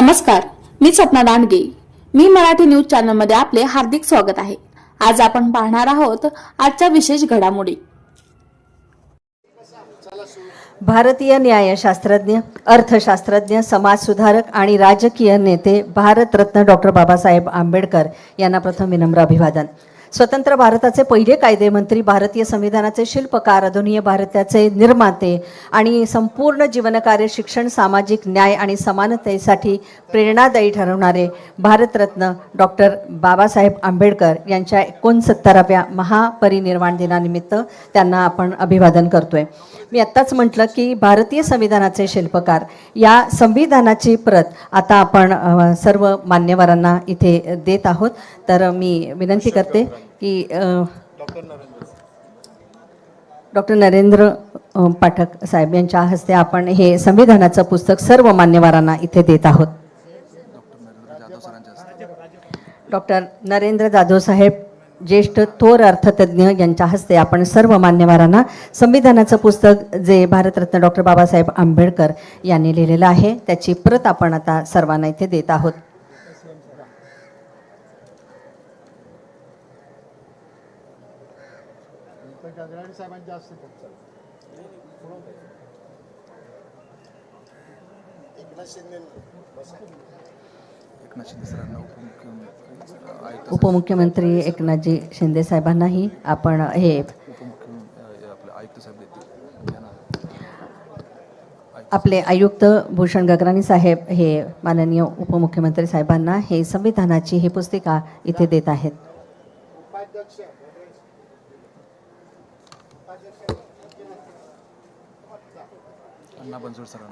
नमस्कार, मी सपना दांडगे. मी मराठी न्यूज चॅनलमध्ये आपले हार्दिक स्वागत आहे. आज आपण पाहणार आहोत आजच्या विशेष घडामोडी. भारतीय न्यायशास्त्रज्ञ, अर्थशास्त्रज्ञ, समाजसुधारक आणि राजकीय नेते भारतरत्न डॉक्टर बाबासाहेब आंबेडकर यांना प्रथम विनम्र अभिवादन. स्वतंत्र भारताचे पहिले कायदेमंत्री, भारतीय संविधानाचे शिल्पकार, आधुनिक भारताचे निर्माते आणि संपूर्ण जीवनकार्य शिक्षण, सामाजिक न्याय आणि समानतेसाठी प्रेरणादायी ठरवणारे भारतरत्न डॉक्टर बाबासाहेब आंबेडकर यांच्या 69व्या महापरिनिर्वाण दिनानिमित्त त्यांना आपण अभिवादन करतोय. मी आत्ताच म्हटलं की भारतीय संविधानाचे शिल्पकार या संविधानाची प्रत आता आपण सर्व मान्यवरांना इथे देत आहोत. तर मी विनंती करते की डॉक्टर नरेंद्र पाठक साहेब यांच्या हस्ते आपण हे संविधानाचं पुस्तक सर्व मान्यवरांना इथे देत आहोत. डॉक्टर नरेंद्र जाधव साहेब, ज्येष्ठ थोर अर्थतज्ञ, यांच्या हस्ते आपण सर्व मान्यवरांना संविधानाचं पुस्तक जे भारतरत्न डॉक्टर बाबासाहेब आंबेडकर यांनी लिहिलेलं आहे त्याची प्रत आपण आता सर्वांना इथे देत आहोत. उपमुख्यमंत्री एकनाथजी शिंदे साहेबांनाही आपण हे आपले आयुक्त भूषण गगराणी साहेब हे माननीय उपमुख्यमंत्री साहेबांना हे संविधानाची ही पुस्तिका इथे देत आहेत.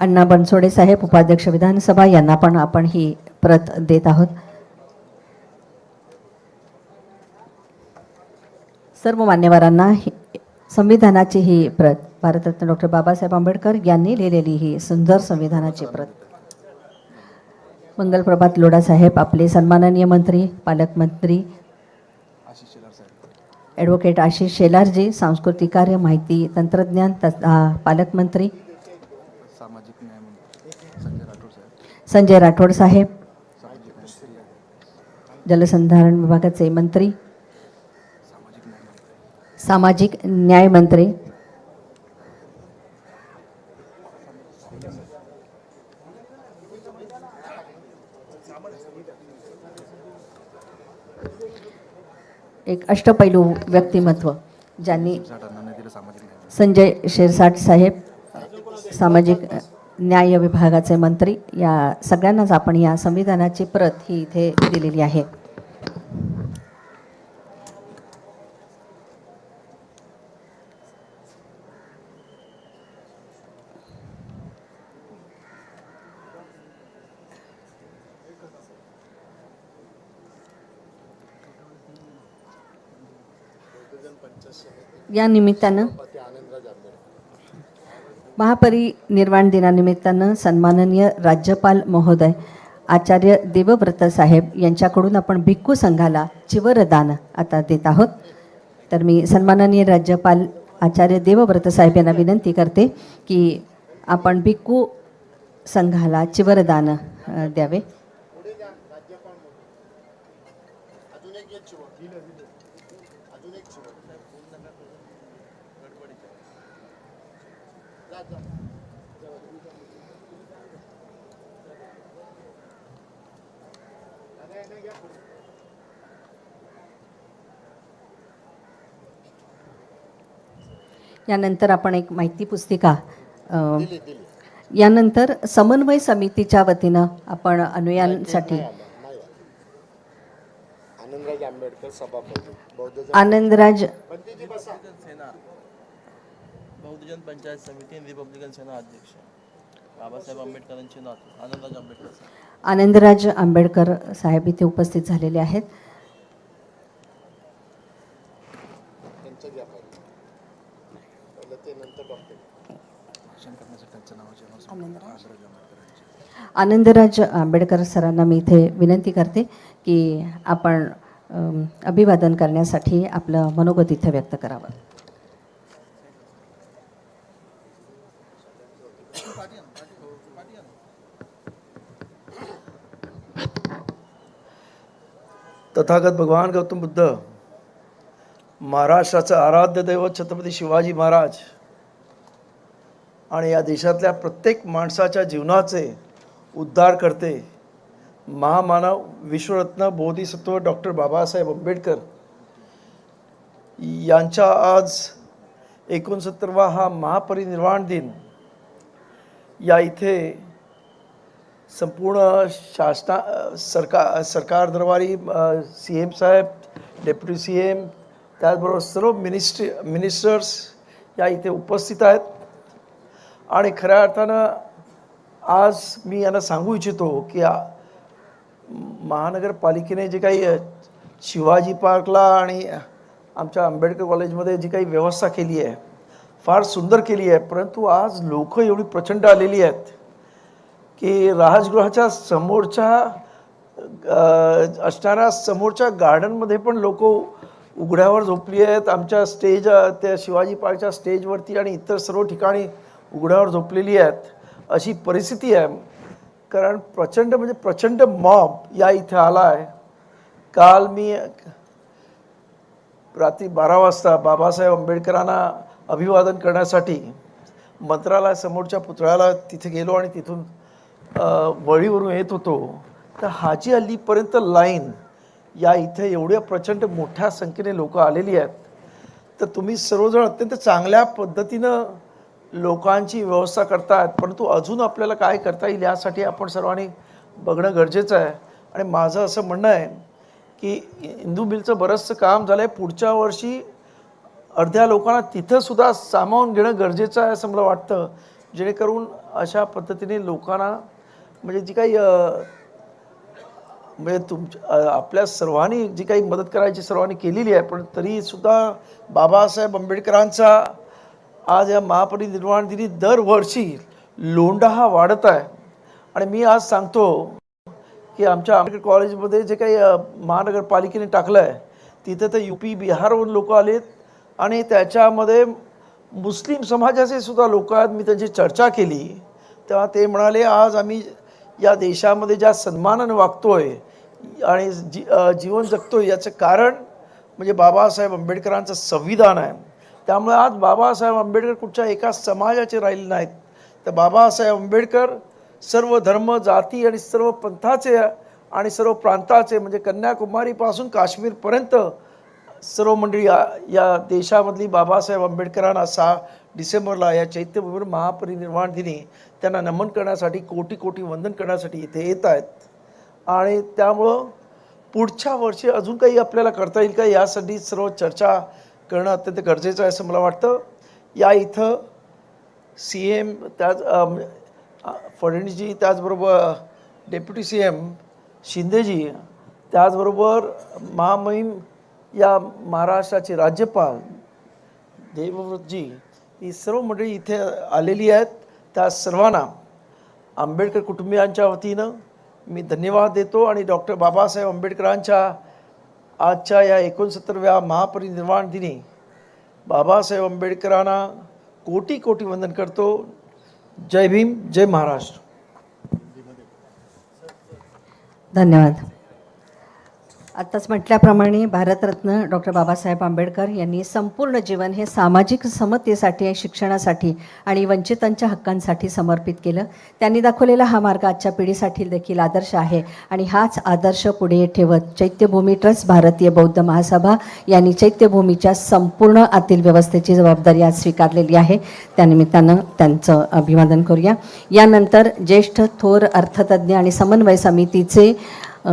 अण्णा बनसोडे साहेब, उपाध्यक्ष विधानसभा, यांना पण आपण ही प्रत देत आहोत. सर्व मान्यवरांना संविधानाची ही प्रत, भारतरत्न डॉक्टर बाबासाहेब आंबेडकर यांनी लिहिलेली ही सुंदर संविधानाची प्रत. मंगलप्रभात लोढा साहेब, आपले सन्माननीय मंत्री, पालकमंत्री ॲडव्होकेट आशिष शेलारजी, सांस्कृतिक कार्य, माहिती तंत्रज्ञान पालकमंत्री संजय राठोड साहेब, जलसंधारण विभागाचे मंत्री, सामाजिक न्याय मंत्री एक अष्टपैलू व्यक्तिमत्व ज्यांनी संजय शिरसाट साहेब, सामाजिक न्याय विभागाचे मंत्री, या सगळ्यांनाच आपण या संविधानाची प्रत ही इथे दिलेली आहे. या निमित्तानं महापरिनिर्वाण दिनानिमित्तानं सन्माननीय राज्यपाल महोदय आचार्य देवव्रत साहेब यांच्याकडून आपण भिक्खू संघाला चिवरदान आता देत आहोत. तर मी सन्माननीय राज्यपाल आचार्य देवव्रत साहेब यांना विनंती करते की आपण भिक्खू संघाला चिवरदान द्यावे. यानंतर आपण एक माहिती पुस्तिका यानंतर समन्वय समितीच्या वतीनं आपण अनुयायांसाठी आनंदराज बहुजन पंचायत समिती रिपब्लिकन सेना अध्यक्ष बाबासाहेब आंबेडकरांचे नातू आनंदराज आंबेडकर साहेब इथे उपस्थित झालेले आहेत. आनंदराज आंबेडकर सरांना मी इथे विनंती करते की आपण अभिवादन करण्यासाठी आपलं मनोगत इथे व्यक्त करावं. तथागत भगवान गौतम बुद्ध, महाराष्ट्राचं आराध्य दैवत छत्रपती शिवाजी महाराज आणि या देशातल्या प्रत्येक माणसाच्या जीवनाचे उद्धार करते महामानव विश्वरत्न बोधिसत्व डॉक्टर बाबासाहेब आंबेडकर यांचा आज 69वा हा महापरिनिर्वाण दिन या इथे संपूर्ण सरकार दरबारी CM साहेब, डेप्युटी CM, त्याचबरोबर सर्व मिनिस्टर्स या इथे उपस्थित आहेत. आणि खऱ्या अर्थानं आज मी यांना सांगू इच्छितो की महानगरपालिकेने जे काही शिवाजी पार्कला आणि आमच्या आंबेडकर कॉलेजमध्ये जी काही व्यवस्था केली आहे फार सुंदर केली आहे, परंतु आज लोक एवढी प्रचंड आलेली आहेत की राजगृहाच्या समोरच्या असणाऱ्या समोरच्या गार्डनमध्ये पण लोक उघड्यावर झोपली आहेत. आमच्या त्या शिवाजी पार्कच्या स्टेजवरती आणि इतर सर्व ठिकाणी उघड्यावर झोपलेली आहेत. अशी परिस्थिती आहे, कारण प्रचंड मॉब या इथे आला आहे. काल मी रात्री 12 वाजता बाबासाहेब आंबेडकरांना अभिवादन करण्यासाठी मंत्रालयासमोरच्या पुतळ्याला तिथे गेलो आणि तिथून वळीवरून येत होतो तर हाजी अलीपर्यंत लाईन या इथे एवढ्या प्रचंड मोठ्या संख्येने लोक आलेली आहेत. तर तुम्ही सर्वजण अत्यंत चांगल्या पद्धतीनं लोकांची व्यवस्था करतायत, परंतु अजून आपल्याला काय करता येईल यासाठी आपण सर्वांनी बघणं गरजेचं आहे. आणि माझं असं म्हणणं आहे की इंदू मिलचं बरंचसं काम झालं आहे. पुढच्या वर्षी अर्ध्या लोकांना तिथंसुद्धा सामावून घेणं गरजेचं आहे असं मला वाटतं, जेणेकरून अशा पद्धतीने लोकांना म्हणजे जी काही म्हणजे आपल्या सर्वांनी जी काही मदत करायची सर्वांनी केलेली आहे, पण तरीसुद्धा बाबासाहेब आंबेडकरांचा आज या महापरिनिर्वाण दिनी दरवर्षी लोंढा हा वाढत आहे. आणि मी आज सांगतो की आमच्या आंबेडकर कॉलेजमध्ये जे काही महानगरपालिकेने टाकलं आहे तिथे तर UP बिहारवरून लोक आलेत आणि त्याच्यामध्ये मुस्लिम समाजाचे सुद्धा लोक आहेत. मी त्यांची चर्चा केली तेव्हा ते म्हणाले आज आम्ही या देशामध्ये ज्या सन्मानाने वागतोय आणि जीवन जगतोय याचं कारण म्हणजे बाबासाहेब आंबेडकरांचं संविधान आहे. त्यामुळे आज बाबासाहेब आंबेडकर कुठच्या एका समाजाचे राहिले नाहीत, तर बाबासाहेब आंबेडकर सर्व धर्म जाती आणि सर्व पंथाचे आणि सर्व प्रांताचे म्हणजे कन्याकुमारीपासून काश्मीरपर्यंत सर्व मंडळी या देशामधली बाबासाहेब आंबेडकरांना 6 डिसेंबरला या चैत्यभूमीवर महापरिनिर्वाण दिनी त्यांना नमन करण्यासाठी कोटी वंदन करण्यासाठी इथे येत आहेत. आणि त्यामुळं पुढच्या वर्षी अजून काही आपल्याला करता येईल का यासाठी सर्व चर्चा करणं अत्यंत गरजेचं आहे असं मला वाटतं. या इथं CM त्याच फडणवीसजी, त्याचबरोबर डेप्युटी CM शिंदेजी, त्याचबरोबर महामहिम या महाराष्ट्राचे राज्यपाल देवव्रतजी, ही सर्व मंडळी इथे आलेली आहेत. त्या सर्वांना आंबेडकर कुटुंबियांच्या वतीनं मी धन्यवाद देतो आणि डॉक्टर बाबासाहेब आंबेडकरांच्या आजच्या या 69व्या महापरिनिर्वाण दिनी बाबासाहेब आंबेडकरांना कोटी वंदन करतो. जय भीम, जय महाराष्ट्र. धन्यवाद. आत्ताच म्हटल्याप्रमाणे भारतरत्न डॉक्टर बाबासाहेब आंबेडकर यांनी संपूर्ण जीवन हे सामाजिक समतेसाठी, शिक्षणासाठी आणि वंचितांच्या हक्कांसाठी समर्पित केलं. त्यांनी दाखवलेला हा मार्ग आजच्या पिढीसाठी देखील आदर्श आहे आणि हाच आदर्श पुढे ठेवत चैत्यभूमी ट्रस्ट, भारतीय बौद्ध महासभा यांनी चैत्यभूमीच्या संपूर्ण आतील व्यवस्थेची जबाबदारी आज स्वीकारलेली आहे. त्यानिमित्तानं त्यांचं अभिवादन करूया. यानंतर ज्येष्ठ थोर अर्थतज्ज्ञ आणि समन्वय समितीचे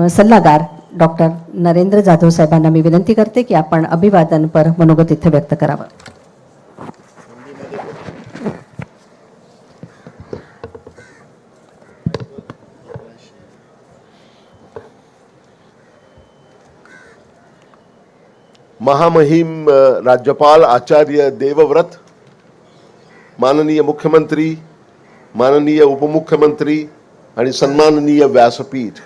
सल्लागार डॉक्टर नरेंद्र जाधव साहेबांना मी विनंती करते की आपण अभिवादनपर मनोगत इथे व्यक्त करावं. महामहिम राज्यपाल आचार्य देवव्रत, माननीय मुख्यमंत्री, माननीय उपमुख्यमंत्री आणि सन्माननीय व्यासपीठ,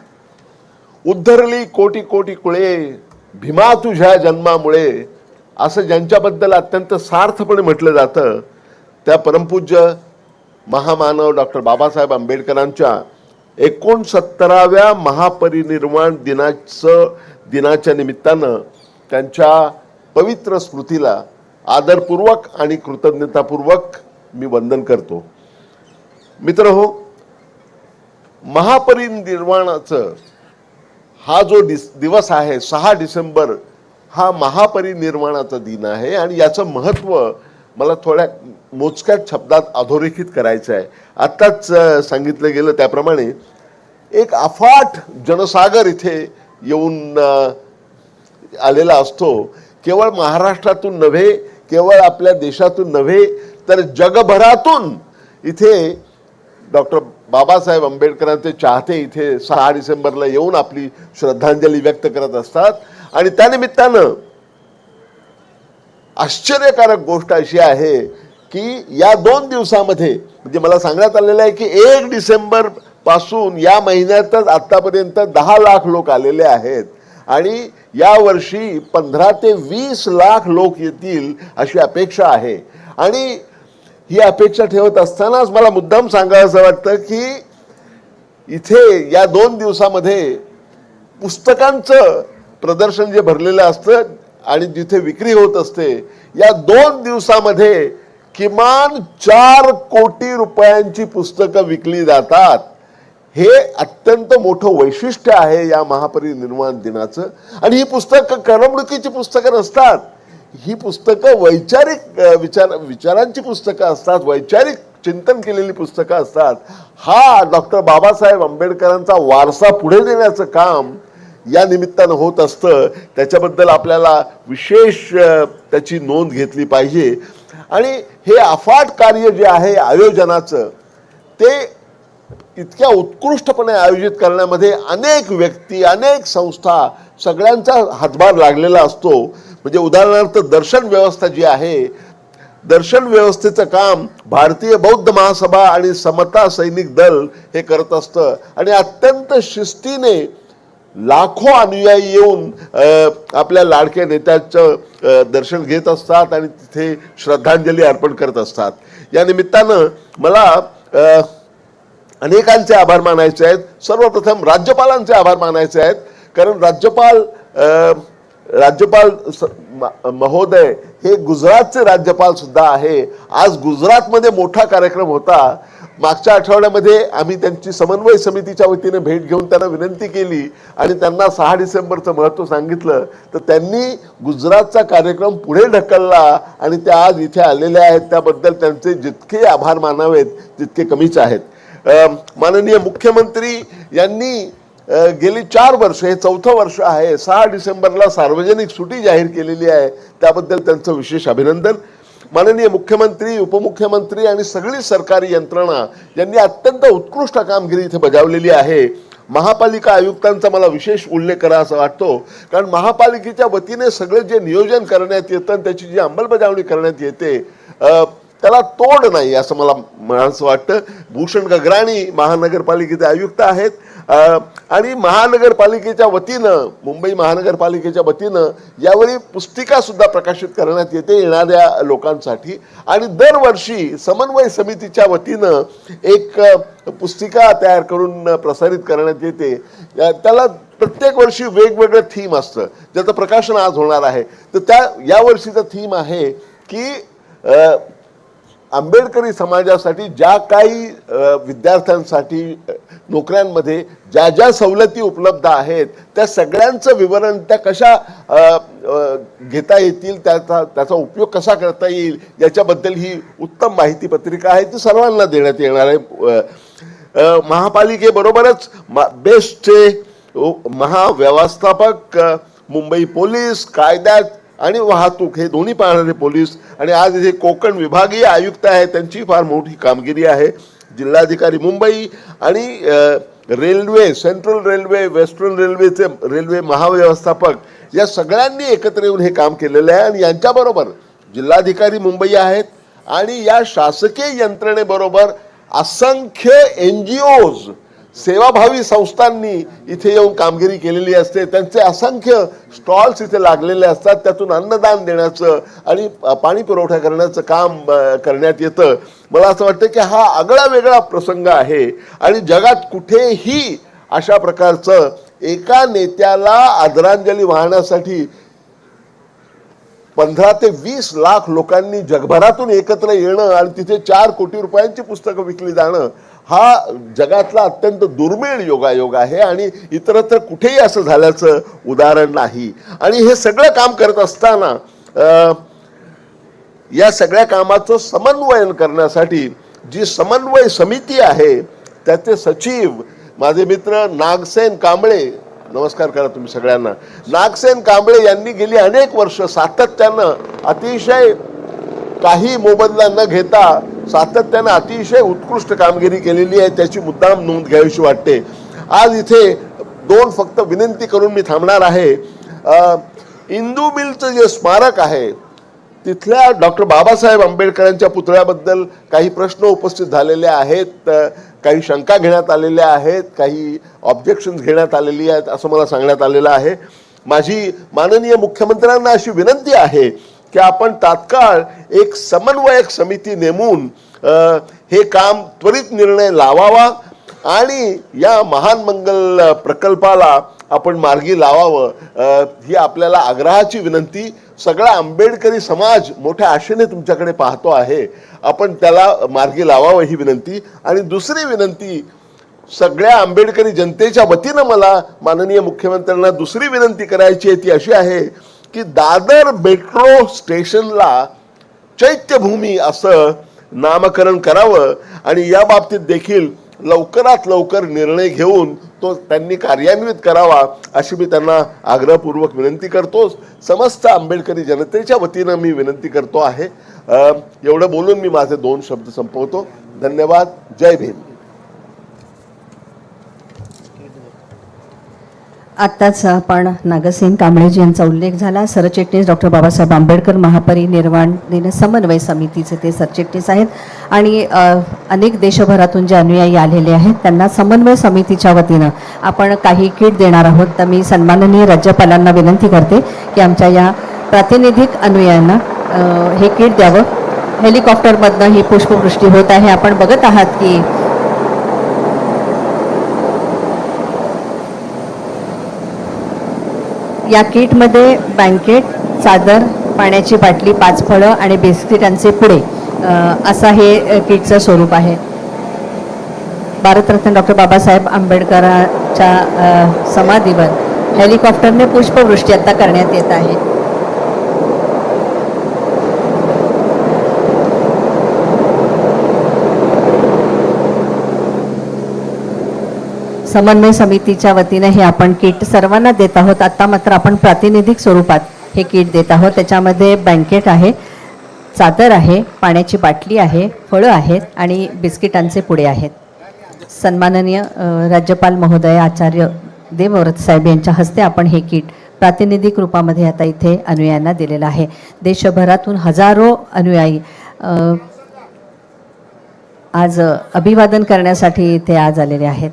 उद्धरली कोटी कुळे भीमा तुझ्या जन्मामुळे, असं ज्यांच्याबद्दल अत्यंत सार्थपणे म्हटलं जातं त्या परमपूज्य महामानव डॉक्टर बाबासाहेब आंबेडकरांच्या 69व्या महापरिनिर्वाण दिनाच्या निमित्तानं त्यांच्या पवित्र स्मृतीला आदरपूर्वक आणि कृतज्ञतापूर्वक मी वंदन करतो. मित्रहो, महापरिनिर्वाणाचं हा जो दिवस आहे 6 डिसेंबर हा महापरिनिर्वाणाचा दिन आहे आणि याचं महत्त्व मला थोड्या मोजक्यात शब्दात अधोरेखित करायचं आहे. आत्ताच सांगितलं गेलं त्याप्रमाणे एक अफाट जनसागर इथे येऊन आलेला असतो. केवळ महाराष्ट्रातून नव्हे, केवळ आपल्या देशातून नव्हे, तर जगभरातून इथे डॉक्टर बाबासाहेब आंबेडकरांचे चाहते इथे 6 डिसेंबरला येऊन आपली श्रद्धांजली व्यक्त करत असतात. आणि त्यानिमित्तानं आश्चर्यकारक गोष्ट अशी आहे की या 2 दिवसामध्ये म्हणजे मला सांगण्यात आलेलं आहे की 1 डिसेंबर पासून या महिन्यातच आतापर्यंत 10 लाख लोक आलेले आहेत आणि या वर्षी 15 ते 20 लाख लोक येतील अशी अपेक्षा आहे. आणि ही अपेक्षा ठेवत असतानाच मला मुद्दाम सांगावं वाटतं की इथे या 2 दिवसामध्ये पुस्तकांचं प्रदर्शन जे भरलेलं असतं आणि जिथे विक्री होत असते, या 2 दिवसामध्ये किमान 4 कोटी रुपयांची पुस्तकं विकली जातात. हे अत्यंत मोठं वैशिष्ट्य आहे या महापरिनिर्वाण दिनाचं. आणि ही पुस्तकं करमणुकीची पुस्तकं नसतात, ही पुस्तकं वैचारिक विचारांची पुस्तकं असतात, वैचारिक चिंतन केलेली पुस्तकं असतात. हा डॉक्टर बाबासाहेब आंबेडकरांचा वारसा पुढे नेण्याचं काम या निमित्तानं होत असतं. त्याच्याबद्दल आपल्याला विशेष त्याची नोंद घेतली पाहिजे. आणि हे अफाट कार्य जे आहे आयोजनाचं, ते इतक्या उत्कृष्टपणे आयोजित करण्यामध्ये अनेक व्यक्ती, अनेक संस्था, सगळ्यांचा हातभार लागलेला असतो. म्हणजे उदाहरणार्थ दर्शन व्यवस्था जी आहे, दर्शन व्यवस्थेचं काम भारतीय बौद्ध महासभा आणि समता सैनिक दल हे करत असतं. आणि अत्यंत शिस्तीने लाखो अनुयायी येऊन आपल्या लाडक्या नेत्याचं दर्शन घेत असतात आणि तिथे श्रद्धांजली अर्पण करत असतात. या निमित्तानं मला अनेकांचे आभार मानायचे आहेत. सर्वप्रथम राज्यपालांचे आभार मानायचे आहेत, कारण राज्यपाल महोदय हे गुजरातचे राज्यपाल सुद्धा आहे. आज गुजरातमध्ये मोठा कार्यक्रम होता. मागच्या आठवड्यामध्ये आम्ही त्यांची समन्वय समितीच्या वतीने भेट घेऊन त्यांना विनंती केली आणि त्यांना 6 डिसेंबरचं महत्त्व सांगितलं, तर त्यांनी गुजरातचा कार्यक्रम पुढे ढकलला आणि त्या आज इथे आलेल्या आहेत. त्याबद्दल त्यांचे जितके आभार मानावेत तितके कमीच आहेत. माननीय मुख्यमंत्री यांनी गेली 4 वर्ष, हे 4थं वर्ष आहे, 6 डिसेंबरला सार्वजनिक सुट्टी जाहीर केलेली आहे. त्याबद्दल त्यांचं विशेष अभिनंदन. माननीय मुख्यमंत्री, उपमुख्यमंत्री आणि सगळी सरकारी यंत्रणा यांनी अत्यंत उत्कृष्ट कामगिरी इथे बजावलेली आहे. महापालिका आयुक्तांचा मला विशेष उल्लेख करा असं वाटतो, कारण महापालिकेच्या वतीने सगळे जे नियोजन करण्यात येतं आणि त्याची जी अंमलबजावणी करण्यात येते त्याला तोड नाही असं मला म्हणायचं वाटतं. भूषण गगराणी महानगरपालिकेचे आयुक्त आहेत आणि महानगरपालिकेच्या वतीनं, मुंबई महानगरपालिकेच्या वतीनं यावेळी पुस्तिका सुद्धा प्रकाशित करण्यात येते येणाऱ्या लोकांसाठी. आणि दरवर्षी समन्वय समितीच्या वतीनं एक पुस्तिका तयार करून प्रसारित करण्यात येते. त्याला प्रत्येक वर्षी वेगवेगळं थीम असतं, ज्याचं प्रकाशन आज होणार आहे. तर या वर्षीचं थीम आहे की आंबेडकरी समाजासाठी ज्या काही विद्यार्थ्यांसाठी नोकऱ्यांमध्ये ज्या ज्या सवलती उपलब्ध आहेत त्या सगळ्यांचं विवरण, त्या कशा घेता येतील, त्याचा उपयोग कसा करता येईल याच्याबद्दल ही उत्तम माहिती पत्रिका आहे. ती सर्वांना देण्यात येणार आहे. महापालिकेबरोबरच बेस्टचे महाव्यवस्थापक, मुंबई पोलीस, कायद्यात आणि वाहतूक हे दोन्ही पाहणारे पोलीस आणि आज इथे कोकण विभागीय आयुक्त आहेत, त्यांची फार मोठी कामगिरी आहे. जिल्हाधिकारी मुंबई आणि रेल्वे, सेंट्रल रेल्वे, वेस्टर्न रेल्वेचे रेल्वे महाव्यवस्थापक या सगळ्यांनी एकत्र येऊन हे काम केलेलं आहे. आणि यांच्याबरोबर जिल्हाधिकारी मुंबई आहेत आणि या शासकीय यंत्रणेबरोबर असंख्य NGOज, सेवाभावी संस्थांनी इथे येऊन कामगिरी केलेली असते. त्यांचे असंख्य स्टॉल्स इथे लागलेले असतात. त्यातून अन्नदान देण्याचं आणि पाणी पुरवठा करण्याचं काम करण्यात येतं. मला असं वाटतं की हा आगळा वेगळा प्रसंग आहे आणि जगात कुठेही अशा प्रकारचं एका नेत्याला आदरांजली वाहण्यासाठी 15 ते 20 लाख लोकांनी जगभरातून एकत्र येणं आणि तिथे 4 कोटी रुपयांची पुस्तकं विकली जाणं हा जगातला अत्यंत दुर्मिळ योगायोग आहे आणि इतरत्र कुठेही असं झाल्याचं उदाहरण नाही. आणि हे सगळं काम करत असताना या सगळ्या कामाचं समन्वयन करण्यासाठी जी समन्वय समिती आहे त्याचे सचिव माझे मित्र नागसेन कांबळे, नमस्कार करा तुम्ही सगळ्यांना, नागसेन कांबळे यांनी गेली अनेक वर्ष सातत्यानं अतिशय काही मोबदला न घेता सातत्यानं अतिशय उत्कृष्ट कामगिरी केलेली आहे. त्याची मुद्दाम नोंद घ्यावीशी वाटते. आज इथे 2 फक्त विनंती करून मी थांबणार आहे. इंदू मिलचं जे स्मारक आहे तिथल्या डॉक्टर बाबासाहेब आंबेडकरांच्या पुतळ्याबद्दल काही प्रश्न उपस्थित झालेले आहेत, काही शंका घेण्यात आलेल्या आहेत, काही ऑब्जेक्शन्स घेण्यात आलेली आहेत असं मला सांगण्यात आलेलं आहे. माझी माननीय मुख्यमंत्र्यांना अशी विनंती आहे की आपण तात्काळ एक समन्वयक समिती नेमून हे काम त्वरित निर्णय लावावा आणि या महान मंगल प्रकल्पाला आपण मार्गी लावावं ही आपल्याला आग्रहाची विनंती. सगळा आंबेडकरी समाज मोठ्या आशेने तुमच्याकडे पाहतो आहे. आपण त्याला मार्गी लावावं ही विनंती. आणि दुसरी विनंती सगळ्या आंबेडकरी जनतेच्या वतीनं मला माननीय मुख्यमंत्र्यांना दुसरी विनंती करायची आहे ती अशी आहे की दादर मेट्रो स्टेशनला चैत्यभूमी असं नामकरण करावं आणि या बाबतीत देखील लवकरात लवकर निर्णय घेऊन तो त्यांनी कार्यान्वित करावा अशी मी त्यांना आग्रहपूर्वक विनंती करतो. समस्त आंबेडकरी जनतेच्या वतीनं मी विनंती करतो आहे. एवढं बोलून मी माझे 2 शब्द संपवतो. धन्यवाद. जय भीम. आत्ताच आपण नागसेन कांबळेजी यांचा उल्लेख झाला. सरचिटणीस डॉक्टर बाबासाहेब आंबेडकर महापरिनिर्वाण दिन समन्वय समितीचे ते सरचिटणीस आहेत आणि अनेक देशभरातून जे अनुयायी आलेले आहेत त्यांना समन्वय समितीच्या वतीनं आपण काही किट देणार आहोत. तर मी सन्माननीय राज्यपालांना विनंती करते की आमच्या या प्रातिनिधिक अनुयायांना हे किट द्यावं. हेलिकॉप्टरमधनं ही पुष्पवृष्टी होत आहे. आपण बघत आहात की या किटमध्ये बँकेट, चादर, पाण्याची बाटली, 5 फळं आणि बिस्किटांचे पुडे असा हे किटचं स्वरूप आहे. भारतरत्न डॉक्टर बाबासाहेब आंबेडकरांच्या समाधीवर हेलिकॉप्टरने पुष्पवृष्टी आता करण्यात येत आहे. समन्वय समितीच्या वतीने हे आपण किट सर्वांना देत आहोत. आता मात्र आपण प्रातिनिधिक स्वरूपात हे किट देत आहोत. त्याच्यामध्ये बँकेट आहे, चादर आहे, पाण्याची बाटली आहे, फळं आहेत आणि बिस्किटांचे पुडे आहेत. सन्माननीय राज्यपाल महोदय आचार्य देवव्रत साहेब यांच्या हस्ते आपण हे किट प्रातिनिधिक रूपामध्ये आता इथे अनुयायांना दिलेलं आहे. देशभरातून हजारो अनुयायी आज अभिवादन करण्यासाठी इथे आज आलेले आहेत.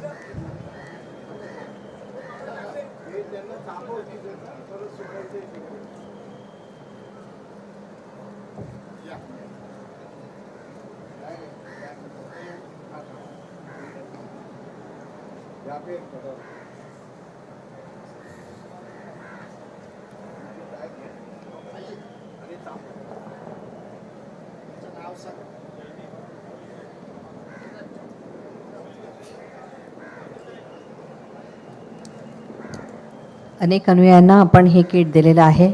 अनेक अनुयायांना आपण हे किट दिलेलं आहे.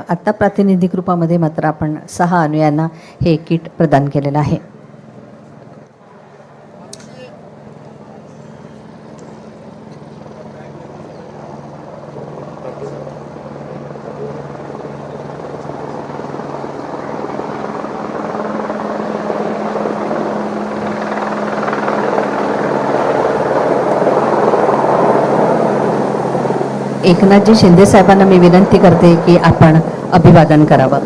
आत्ता प्रातिनिधिक रूपामध्ये मात्र आपण 6 अनुयायांना हे किट प्रदान केलेलं आहे. एकनाथजी शिंदे साहेबांना मी विनंती करते की आपण अभिवादन करावं.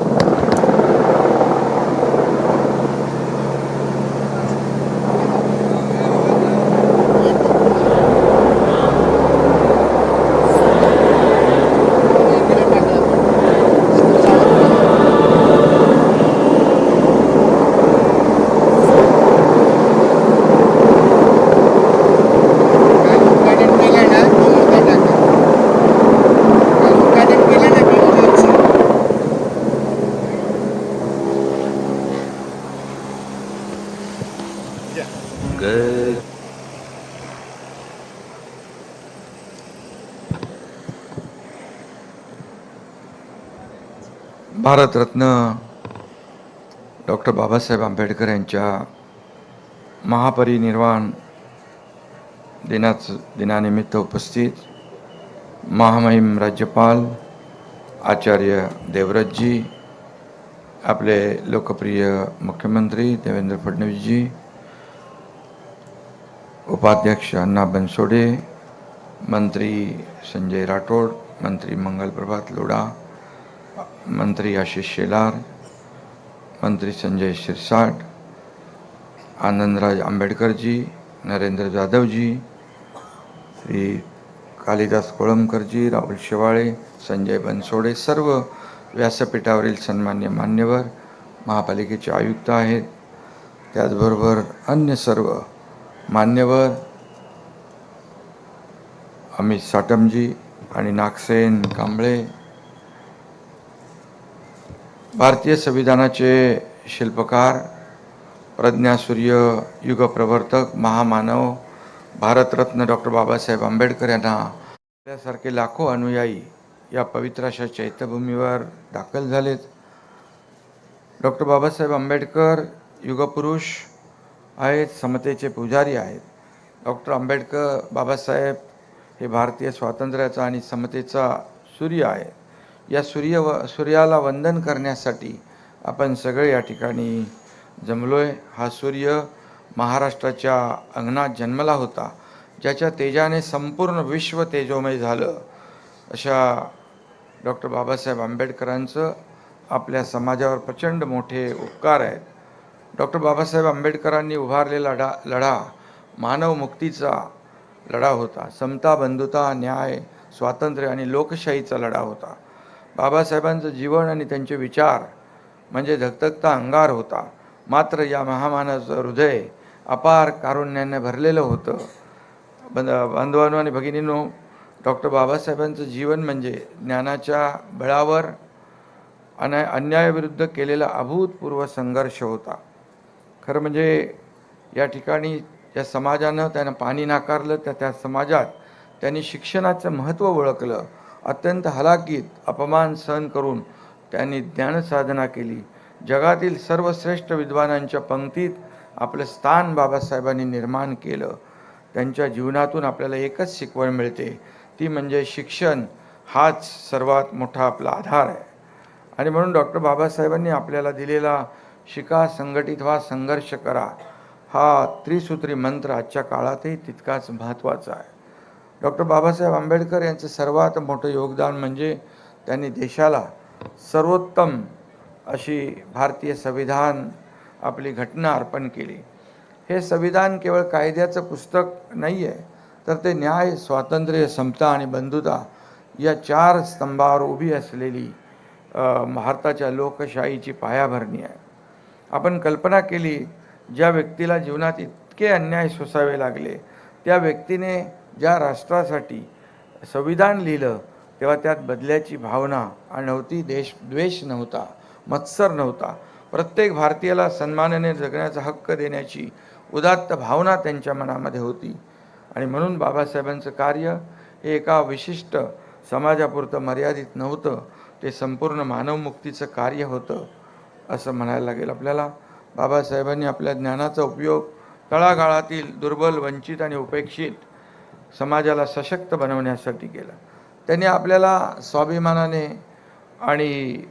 भारतरत्न डॉक्टर बाबासाहेब आंबेडकर यांच्या महापरिनिर्वाण दिनानिमित्त उपस्थित महामहिम राज्यपाल आचार्य देवव्रतजी, आपले लोकप्रिय मुख्यमंत्री देवेंद्र फडणवीसजी, उपाध्यक्ष अण्णा बनसोडे, मंत्री संजय राठोड, मंत्री मंगल प्रभात लोढा, मंत्री आशिष शेलार, मंत्री संजय शिरसाट, आनंदराज आंबेडकर जी, नरेंद्र जाधव जी, श्री कालिदास कोळंबकर जी, राहुल शेवाळे, संजय बनसोडे, सर्व व्यासपीठावरील सन्मान्य मान्यवर, महापालिकेचे आयुक्त आहेत, त्याचबरोबर अन्य सर्व मान्यवर, अमित साटमजी आणि नागसेन कांबळे, भारतीय संविधानाचे शिल्पकार, प्रज्ञासूर्य, युगप्रवर्तक, महामानव, भारतरत्न डॉक्टर बाबासाहेब आंबेडकर यांना त्यासारखे लाखो अनुयायी या पवित्र अशा चैत्यभूमीवर दाखल झालेत. डॉक्टर बाबासाहेब आंबेडकर युगपुरुष आहेत, समतेचे पुजारी आहेत. डॉक्टर आंबेडकर बाबासाहेब हे भारतीय स्वातंत्र्याचा आणि समतेचा सूर्य आहे. या सूर्याला वंदन करण्यासाठी आपण सगळे या ठिकाणी जमलोय. हा सूर्य महाराष्ट्राच्या अंगणात जन्मला होता, ज्याच्या तेजाने संपूर्ण विश्व तेजोमय झालं. अशा डॉक्टर बाबासाहेब आंबेडकरांचं आपल्या समाजावर प्रचंड मोठे उपकार आहेत. डॉक्टर बाबासाहेब आंबेडकरांनी उभारलेला लढा मानव मुक्तीचा लढा होता. समता, बंधुता, न्याय, स्वातंत्र्य आणि लोकशाहीचा लढा होता. बाबासाहेबांचं जीवन आणि त्यांचे विचार म्हणजे धगधगता अंगार होता. मात्र या महामानवाचं हृदय अपार कारुण्याने भरलेलं होतं. बांधवांनो आणि भगिनींनो, डॉक्टर बाबासाहेबांचं जीवन म्हणजे ज्ञानाच्या बळावर अन्यायाविरुद्ध केलेला अभूतपूर्व संघर्ष होता. खरं म्हणजे या ठिकाणी ज्या समाजानं त्यांना पाणी नाकारलं, त्या समाजात त्यांनी शिक्षणाचं महत्त्व ओळखलं. अत्यंत हलाखीत अपमान सहन करून त्यांनी ज्ञानसाधना केली. जगातील सर्वश्रेष्ठ विद्वानांच्या पंक्तीत आपलं स्थान बाबासाहेबांनी निर्माण केलं. त्यांच्या जीवनातून आपल्याला एकच शिकवण मिळते, ती म्हणजे शिक्षण हाच सर्वात मोठा आपला आधार आहे. आणि म्हणून डॉक्टर बाबासाहेबांनी आपल्याला दिलेला शिका, संघटित व्हा, संघर्ष करा हा त्रिसूत्री मंत्र आजच्या काळातही तितकाच महत्त्वाचा आहे. डॉक्टर बाबासाहेब आंबेडकर यांचं सर्वात मोठं योगदान म्हणजे त्यांनी देशाला सर्वोत्तम अशी भारतीय संविधान, आपली घटना अर्पण केली. हे संविधान केवळ कायद्याचं पुस्तक नाही आहे, तर ते न्याय, स्वातंत्र्य, समता आणि बंधुता या 4 स्तंभावर उभी असलेली भारताच्या लोकशाहीची पायाभरणी आहे. आपण कल्पना केली, ज्या व्यक्तीला जीवनात इतके अन्याय सोसावे लागले, त्या व्यक्तीने ज्या राष्ट्रासाठी संविधान लिहिलं, तेव्हा त्यात बदल्याची भावना नव्हती, द्वेष नव्हता, मत्सर नव्हता. प्रत्येक भारतीयाला सन्मानाने जगण्याचा हक्क देण्याची उदात्त भावना त्यांच्या मनामध्ये होती. आणि म्हणून बाबासाहेबांचं कार्य हे एका विशिष्ट समाजापुरतं मर्यादित नव्हतं, ते संपूर्ण मानवमुक्तीचं कार्य होतं असं म्हणायला लागेल आपल्याला. बाबासाहेबांनी आपल्या ज्ञानाचा उपयोग तळागाळातील दुर्बल, वंचित आणि उपेक्षित समाजाला सशक्त बनवण्यासाठी केला. त्यांनी आपल्याला स्वाभिमानाने आणि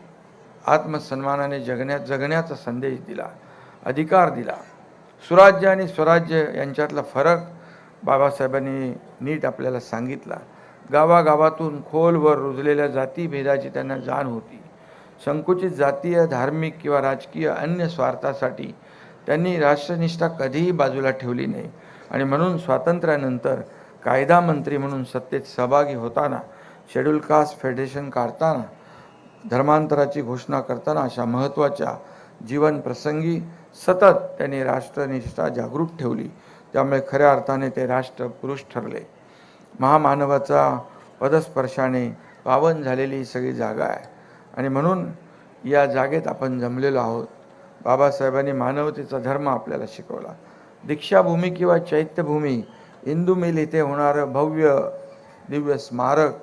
आत्मसन्मानाने जगण्याचा संदेश दिला, अधिकार दिला. सुराज्य आणि स्वराज्य यांच्यातला फरक बाबासाहेबांनी नीट आपल्याला सांगितला. गावागावातून खोलवर रुजलेल्या जातीभेदाची त्यांना जाण होती. संकुचित जातीय, धार्मिक किंवा राजकीय अन्य स्वार्थासाठी त्यांनी राष्ट्रनिष्ठा कधीही बाजूला ठेवली नाही. आणि म्हणून स्वातंत्र्यानंतर कायदा मंत्री म्हणून सत्तेत सहभागी होताना, शेड्यूल कास्ट फेडरेशन काढताना, धर्मांतराची घोषणा करताना अशा महत्त्वाच्या जीवन प्रसंगी सतत त्यांनी राष्ट्रनिष्ठा जागृत ठेवली. त्यामुळे खऱ्या अर्थाने ते राष्ट्रपुरुष ठरले. महामानवाचा पदस्पर्शाने पावन झालेली ही सगळी जागा आहे. आणि म्हणून या जागेत आपण जमलेलो आहोत. बाबासाहेबांनी मानवतेचा धर्म आपल्याला शिकवला. दीक्षाभूमी किंवा चैत्यभूमी, इंदू मिल इथे होणारं भव्य दिव्य स्मारक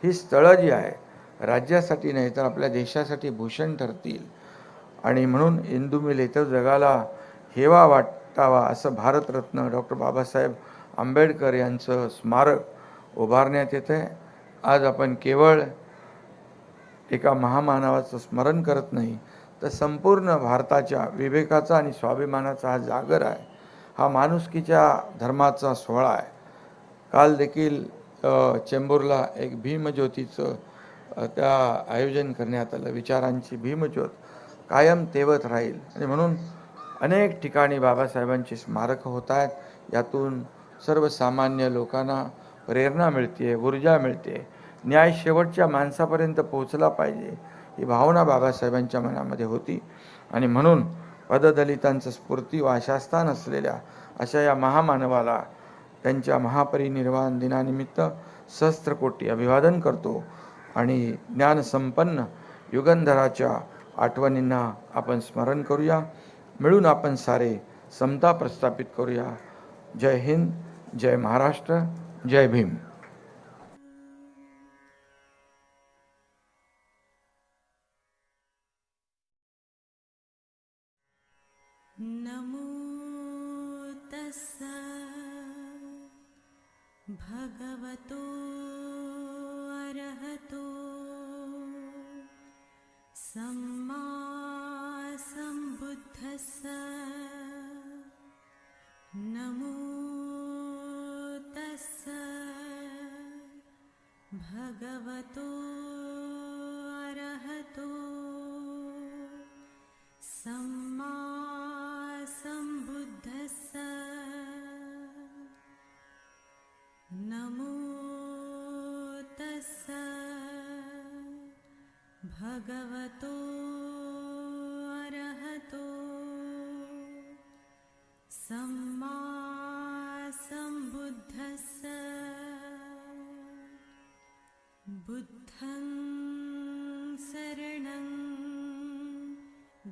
ही स्थळं जी आहे, राज्यासाठी नाही तर आपल्या देशासाठी भूषण ठरतील. आणि म्हणून इंदू मिले तर जगाला हेवा वाटावा असं भारतरत्न डॉक्टर बाबासाहेब आंबेडकर यांचं स्मारक उभारण्यात येतं आहे. आज आपण केवळ एका महामानवाचं स्मरण करत नाही तर संपूर्ण भारताच्या विवेकाचा आणि स्वाभिमानाचा हा जागर आहे. हा माणुसकीच्या धर्माचा सोहळा आहे. काल देखील चेंबूरला एक भीमज्योतीचं त्या आयोजन करण्यात आलं. विचारांची भीमज्योत कायम तेवत राहील आणि म्हणून अनेक ठिकाणी बाबासाहेबांची स्मारकं होत आहेत. यातून सर्वसामान्य लोकांना प्रेरणा मिळते, ऊर्जा मिळते. न्याय शेवटच्या माणसापर्यंत पोहोचला पाहिजे ही भावना बाबासाहेबांच्या मनामध्ये होती आणि म्हणून पददलितांचं स्फूर्ती व आशास्थान असलेल्या अशा या महामानवाला त्यांच्या महापरिनिर्वाण दिनानिमित्त सहस्त्रकोटी अभिवादन करतो आणि ज्ञानसंपन्न युगंधराच्या आठवणींना आपण स्मरण करूया. मिळून आपण सारे समता प्रस्थापित करूया. जय हिंद, जय महाराष्ट्र, जय भीम. नमो तस्सा भगवतो अरहतो सम्मा सम्बुद्धस्सा. नमो तस्सा भगवतो अरहतो सम्मा सम्बुद्धस्सा. नमो तस्सा भगवतो अरहतो सम्मा सम्बुद्धस्सा. बुद्धं शरणं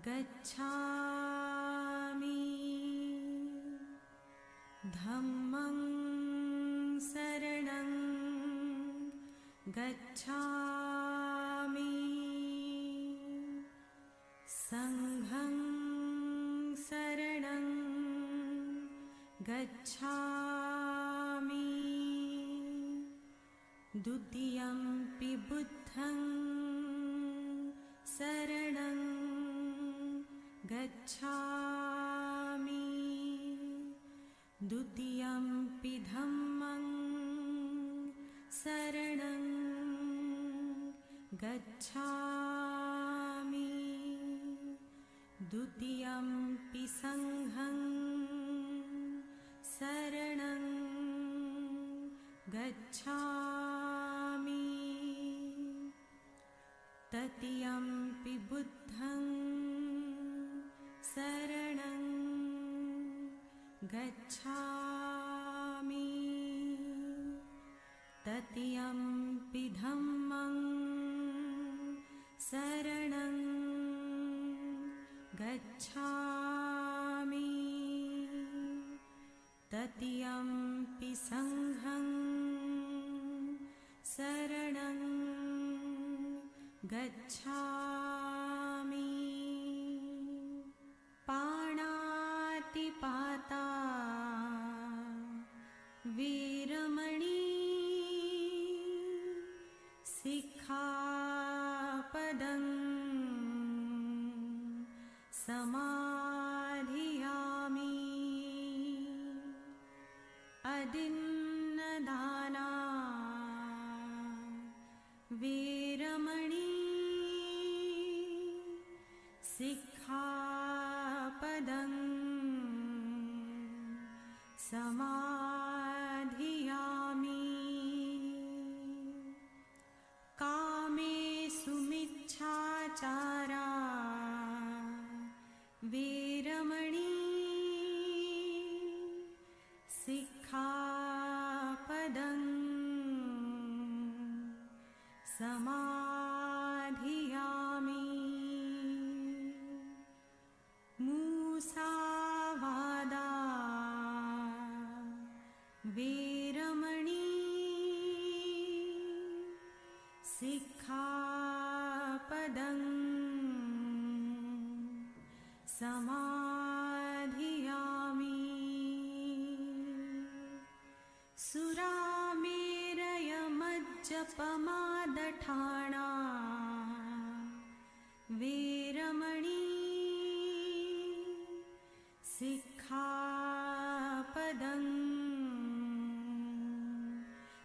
गच्छामि. धम्मं शरणं गच्छामि. संघं शरणं गच्छामि. द्वितीयंपि बुद्धं शरणं गच्छामि. द्वितीयंपि धम्मं शरणं गच्छामि. द्वितीयंपि संघं शरणं गच्छामि. तृतीयंपि बुद्धं शरणं गच्छामि. तृतीयंपि धम्मं शरणं गच्छामि. तृतीयंपि संघं शरणं गच्छामि. पाणातिपाता वीरमणि सिक्खापदं समाधियामि. अदिन्नदाना वीरमणि सिक्खापदं समाधियामि. कामेषु मिच्छाचारा वीरमणि सिक्खापदं समाधियामि. मूसावादा वीरमणि सिक्खा समाधियामि सुरामेरयमज्जपमादठाणा